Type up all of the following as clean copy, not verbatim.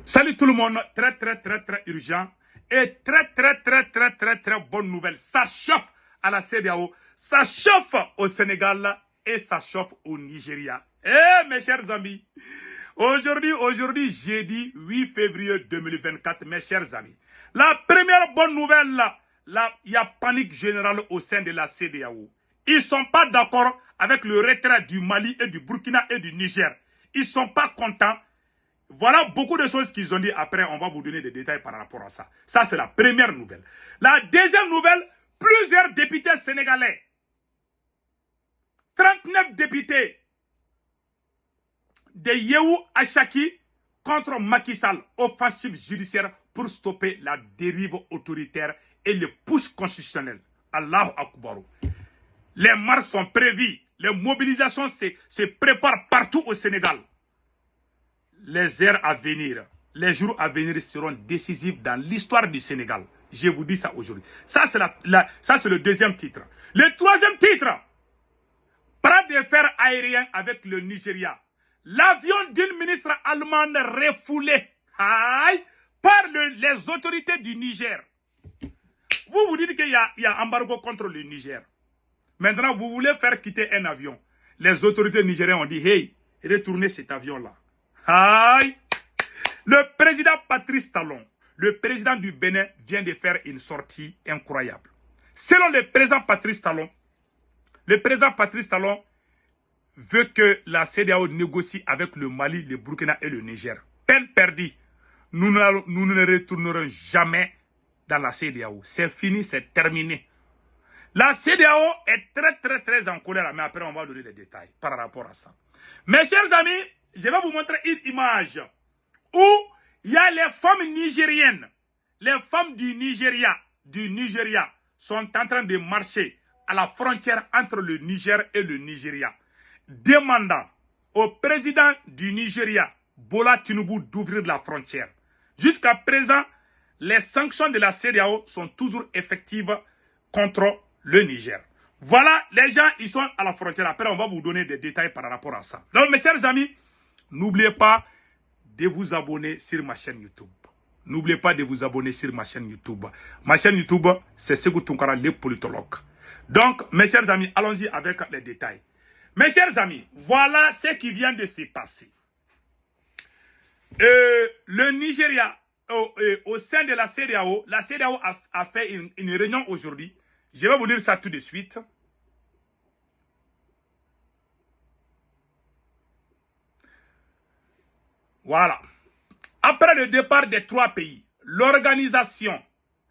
Salut tout le monde, très urgent et très bonne nouvelle. Ça chauffe à la CEDEAO, ça chauffe au Sénégal et ça chauffe au Nigeria. Eh mes chers amis, aujourd'hui jeudi 8 février 2024, mes chers amis. La première bonne nouvelle, là, il y a panique générale au sein de la CEDEAO. Ils ne sont pas d'accord avec le retrait du Mali et du Burkina et du Niger. Ils ne sont pas contents. Voilà beaucoup de choses qu'ils ont dit. Après, on va vous donner des détails par rapport à ça. Ça, c'est la première nouvelle. La deuxième nouvelle, plusieurs députés sénégalais, 39 députés de Yewou Achaki contre Macky Sall, offensive judiciaire pour stopper la dérive autoritaire et le push constitutionnel. Allahu Akbar. Les marches sont prévues. Les mobilisations se préparent partout au Sénégal. Les heures à venir, les jours à venir seront décisifs dans l'histoire du Sénégal. Je vous dis ça aujourd'hui. Ça, c'est le deuxième titre. Le troisième titre, bras de fer aérien avec le Nigeria. L'avion d'une ministre allemande refoulé par les autorités du Niger. Vous dites qu'il y a embargo contre le Niger. Maintenant, vous voulez faire quitter un avion. Les autorités nigériennes ont dit, hey, retournez cet avion-là. Aïe. Le président Patrice Talon, le président du Bénin, vient de faire une sortie incroyable. Selon le président Patrice Talon veut que la CEDEAO négocie avec le Mali, le Burkina et le Niger. Peine perdue. Nous ne retournerons jamais dans la CEDEAO. C'est fini, c'est terminé. La CEDEAO est très en colère, mais après on va donner des détails par rapport à ça. Mes chers amis, je vais vous montrer une image où il y a les femmes nigériennes, les femmes du Nigeria sont en train de marcher à la frontière entre le Niger et le Nigeria, demandant au président du Nigeria, Bola Tinubu, d'ouvrir la frontière. Jusqu'à présent, les sanctions de la CEDEAO sont toujours effectives contre le Niger. Voilà, les gens, ils sont à la frontière. Après, on va vous donner des détails par rapport à ça. Donc, mes chers amis, n'oubliez pas de vous abonner sur ma chaîne YouTube. N'oubliez pas de vous abonner sur ma chaîne YouTube. Ma chaîne YouTube, c'est Sekou Tounkara, le politologue. Donc, mes chers amis, allons-y avec les détails. Mes chers amis, voilà ce qui vient de se passer. Le Nigeria, au sein de la CEDEAO a fait une réunion aujourd'hui. Je vais vous lire ça tout de suite. Voilà. Après le départ des trois pays, l'organisation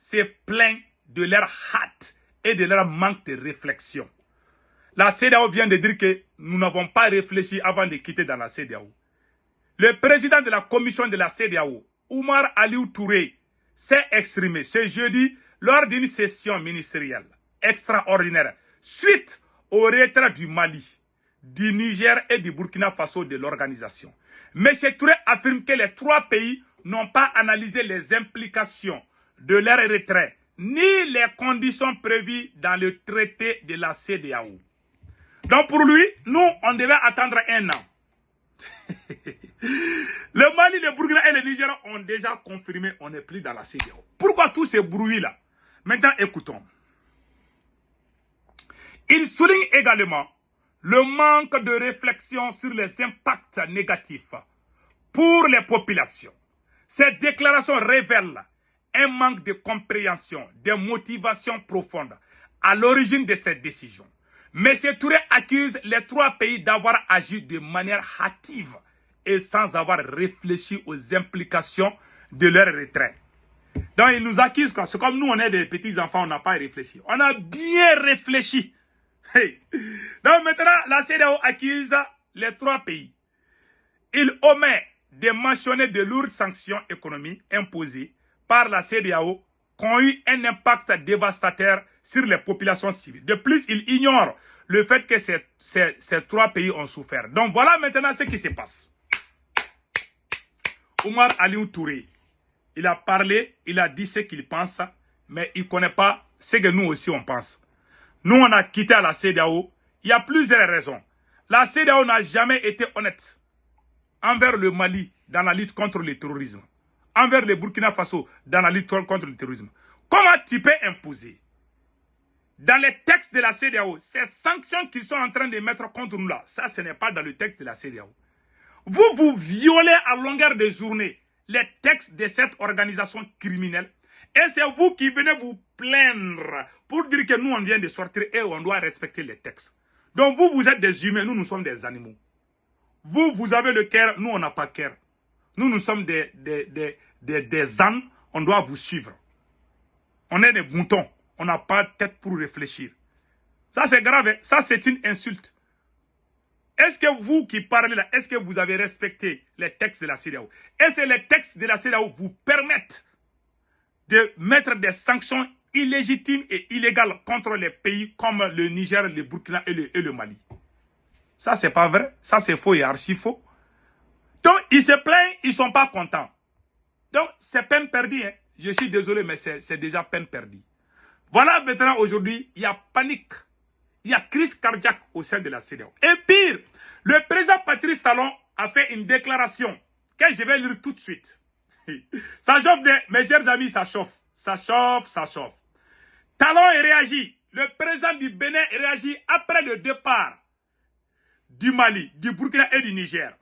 s'est plainte de leur hâte et de leur manque de réflexion. La CEDEAO vient de dire que nous n'avons pas réfléchi avant de quitter dans la CEDEAO. Le président de la commission de la CEDEAO, Oumar Aliou Touré, s'est exprimé ce jeudi lors d'une session ministérielle extraordinaire suite au retrait du Mali, du Niger et du Burkina Faso de l'organisation. M. Touré affirme que les trois pays n'ont pas analysé les implications de leur retrait, ni les conditions prévues dans le traité de la CEDEAO. Donc pour lui, nous, on devait attendre un an. Le Mali, le Burkina et le Niger ont déjà confirmé qu'on n'est plus dans la CEDEAO. Pourquoi tous ces bruits-là? Maintenant, écoutons. Il souligne également le manque de réflexion sur les impacts négatifs pour les populations. Cette déclaration révèle un manque de compréhension, de motivation profonde à l'origine de cette décision. M. Touré accuse les trois pays d'avoir agi de manière hâtive et sans avoir réfléchi aux implications de leur retrait. Donc il nous accuse, c'est comme nous on est des petits enfants, on n'a pas réfléchi. On a bien réfléchi. Hey. Donc maintenant, la CEDEAO accuse les trois pays. Il omet de mentionner de lourdes sanctions économiques imposées par la CEDEAO qui ont eu un impact dévastateur sur les populations civiles. De plus, il ignore le fait que ces trois pays ont souffert. Donc voilà maintenant ce qui se passe. Oumar Aliou Touré, il a parlé, il a dit ce qu'il pense, mais il ne connaît pas ce que nous aussi on pense. Nous, on a quitté la CEDEAO. Il y a plusieurs raisons. La CEDEAO n'a jamais été honnête envers le Mali dans la lutte contre le terrorisme. envers le Burkina Faso dans la lutte contre le terrorisme. Comment tu peux imposer dans les textes de la CEDEAO ces sanctions qu'ils sont en train de mettre contre nous là? Ça, ce n'est pas dans le texte de la CEDEAO. Vous violez à longueur de journée les textes de cette organisation criminelle. Et c'est vous qui venez vous plaindre pour dire que nous, on vient de sortir et on doit respecter les textes. Donc vous êtes des humains, nous sommes des animaux. Vous avez le cœur, nous, on n'a pas de cœur. Nous sommes des ânes, on doit vous suivre. On est des moutons, on n'a pas de tête pour réfléchir. Ça, c'est grave, hein? Ça, c'est une insulte. Est-ce que vous qui parlez là, est-ce que vous avez respecté les textes de la CEDEAO? Est-ce que les textes de la CEDEAO vous permettent de mettre des sanctions illégitimes et illégales contre les pays comme le Niger, le Burkina et le Mali? Ça, c'est pas vrai. Ça, c'est faux et archi faux. Donc, ils se plaignent, ils ne sont pas contents. Donc, c'est peine perdue. Hein. Je suis désolé, mais c'est déjà peine perdue. Voilà, maintenant, aujourd'hui, il y a panique. Il y a crise cardiaque au sein de la CEDEAO. Et pire, le président Patrice Talon a fait une déclaration que je vais lire tout de suite. Ça chauffe, mes chers amis, ça chauffe. Ça chauffe, ça chauffe. Talon réagit. Le président du Bénin réagit après le départ du Mali, du Burkina et du Niger.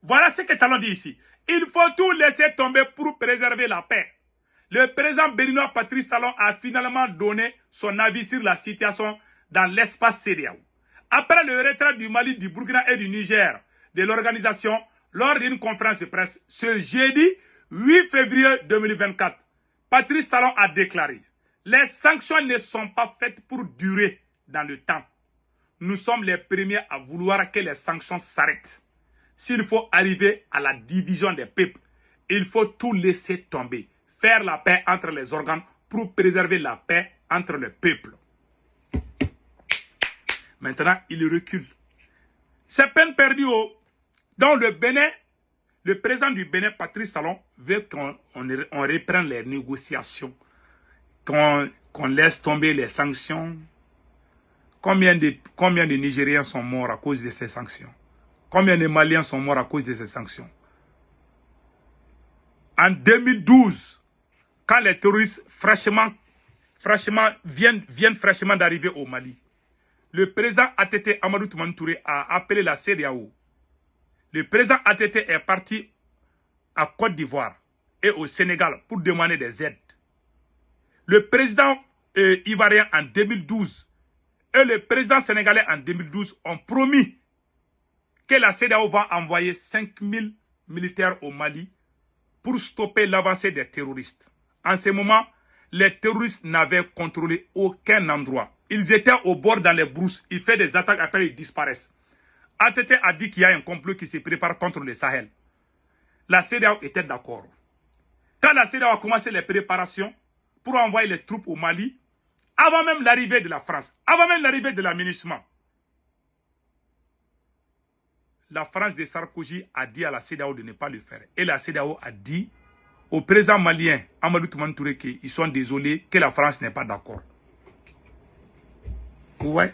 Voilà ce que Talon dit ici. Il faut tout laisser tomber pour préserver la paix. Le président béninois Patrice Talon a finalement donné son avis sur la situation dans l'espace CEDEAO. Après le retrait du Mali, du Burkina et du Niger de l'organisation, lors d'une conférence de presse ce jeudi 8 février 2024, Patrice Talon a déclaré: les sanctions ne sont pas faites pour durer dans le temps. Nous sommes les premiers à vouloir que les sanctions s'arrêtent. S'il faut arriver à la division des peuples, il faut tout laisser tomber. Faire la paix entre les organes pour préserver la paix entre les peuples. Maintenant, il recule. C'est peine perdue. Dans le Bénin, le président du Bénin, Patrice Talon, veut qu'on reprenne les négociations, qu'on laisse tomber les sanctions. Combien de Nigériens sont morts à cause de ces sanctions? Combien de Maliens sont morts à cause de ces sanctions? En 2012, quand les terroristes viennent fraîchement d'arriver au Mali, le président ATT Amadou Toumani Touré a appelé la CEDEAO. Le président ATT est parti à Côte d'Ivoire et au Sénégal pour demander des aides. Le président ivoirien en 2012 et le président sénégalais en 2012 ont promis que la CEDEAO va envoyer 5000 militaires au Mali pour stopper l'avancée des terroristes. En ce moment, les terroristes n'avaient contrôlé aucun endroit. Ils étaient au bord dans les brousses. Ils font des attaques, après ils disparaissent. ATT a dit qu'il y a un complot qui se prépare contre le Sahel. La CEDEAO était d'accord. Quand la CEDEAO a commencé les préparations pour envoyer les troupes au Mali, avant même l'arrivée de la France, avant même l'arrivée de l'aménagement, la France de Sarkozy a dit à la CEDEAO de ne pas le faire. Et la CEDEAO a dit au président malien, Amadou Toumani Touré, qu'ils sont désolés, que la France n'est pas d'accord. Ouais.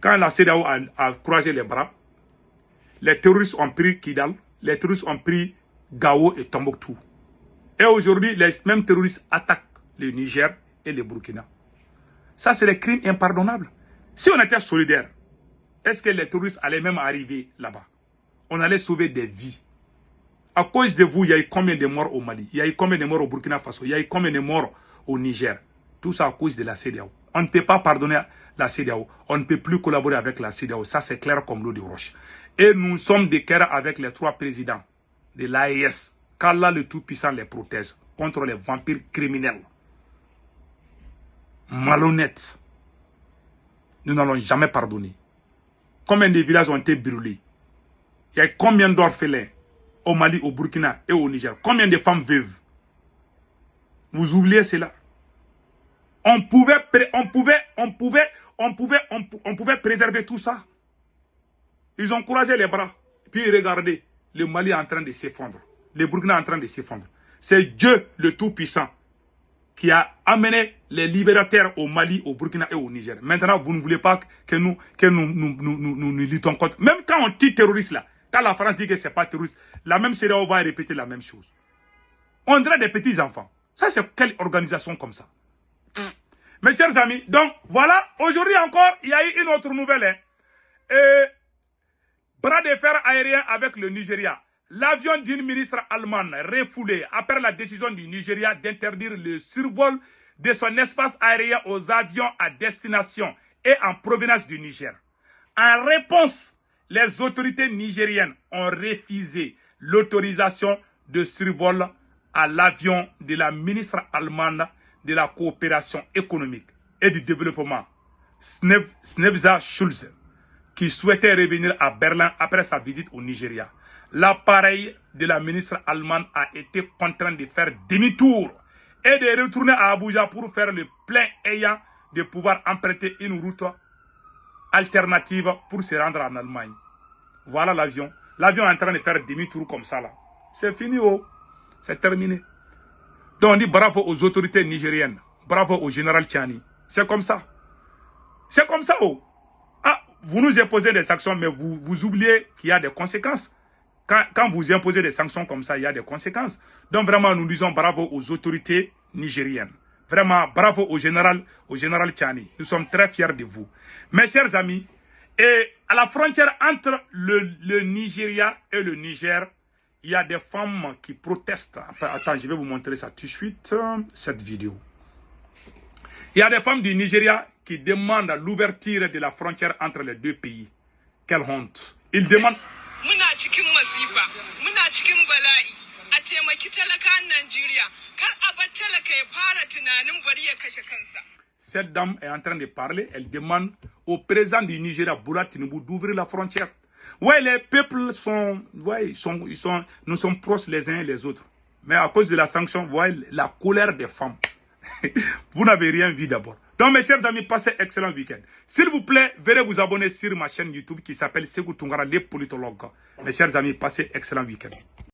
Quand la CEDEAO a croisé les bras, les terroristes ont pris Kidal, les terroristes ont pris Gao et Tombouctou. Et aujourd'hui, les mêmes terroristes attaquent le Niger et le Burkina. Ça, c'est des crimes impardonnables. Si on était solidaires, est-ce que les terroristes allaient même arriver là-bas? On allait sauver des vies. À cause de vous, il y a eu combien de morts au Mali? Il y a eu combien de morts au Burkina Faso? Il y a eu combien de morts au Niger? Tout ça à cause de la CEDEAO. On ne peut pas pardonner la CEDEAO. On ne peut plus collaborer avec la CEDEAO. Ça, c'est clair comme l'eau de roche. Et nous sommes de cœur avec les trois présidents de l'AES. Qu'Allah le Tout-Puissant les protège contre les vampires criminels. Malhonnêtes. Nous n'allons jamais pardonner. Combien de villages ont été brûlés? Il y a combien d'orphelins au Mali, au Burkina et au Niger? Combien de femmes veuves? Vous oubliez cela? On pouvait préserver tout ça. Ils ont croisé les bras. Puis regardez, le Mali est en train de s'effondrer. Le Burkina est en train de s'effondrer. C'est Dieu le Tout-Puissant qui a amené les libérateurs au Mali, au Burkina et au Niger. Maintenant, vous ne voulez pas que nous luttons contre. Même quand on dit terroriste là, quand la France dit que ce n'est pas terroriste, la même CEDEAO va répéter la même chose. On dirait des petits enfants. Ça, c'est quelle organisation comme ça? Mes chers amis, donc voilà, aujourd'hui encore, il y a eu une autre nouvelle. Bras de fer aérien avec le Nigeria. L'avion d'une ministre allemande refoulé après la décision du Nigeria d'interdire le survol de son espace aérien aux avions à destination et en provenance du Niger. En réponse, les autorités nigériennes ont refusé l'autorisation de survol à l'avion de la ministre allemande de la coopération économique et du développement, Snevza Schulze, qui souhaitait revenir à Berlin après sa visite au Nigeria. L'appareil de la ministre allemande a été contraint de faire demi-tour et de retourner à Abuja pour faire le plein ayant de pouvoir emprunter une route alternative pour se rendre en Allemagne. Voilà l'avion. L'avion est en train de faire demi-tour comme ça là. C'est fini, oh. C'est terminé. Donc on dit bravo aux autorités nigériennes. Bravo au général Tchani. C'est comme ça. C'est comme ça, oh. Ah, vous nous imposez des sanctions, mais vous oubliez qu'il y a des conséquences. Quand vous imposez des sanctions comme ça, il y a des conséquences. Donc vraiment, nous disons bravo aux autorités nigériennes. Vraiment, bravo au général Tchani. Nous sommes très fiers de vous. Mes chers amis, et à la frontière entre le Nigeria et le Niger, il y a des femmes qui protestent. Attends, je vais vous montrer ça tout de suite, cette vidéo. Il y a des femmes du Nigeria qui demandent l'ouverture de la frontière entre les deux pays. Quelle honte. Ils demandent... Cette dame est en train de parler. Elle demande au président du Nigeria, Bola Tinubu, d'ouvrir la frontière. Ouais, les peuples sont... Ouais, nous sommes proches les uns et les autres. Mais à cause de la sanction, vous voyez la colère des femmes. Vous n'avez rien vu d'abord. Donc mes chers amis, passez un excellent week-end. S'il vous plaît, venez vous abonner sur ma chaîne YouTube qui s'appelle Sekou Tungara, les politologues. Mes chers amis, passez un excellent week-end.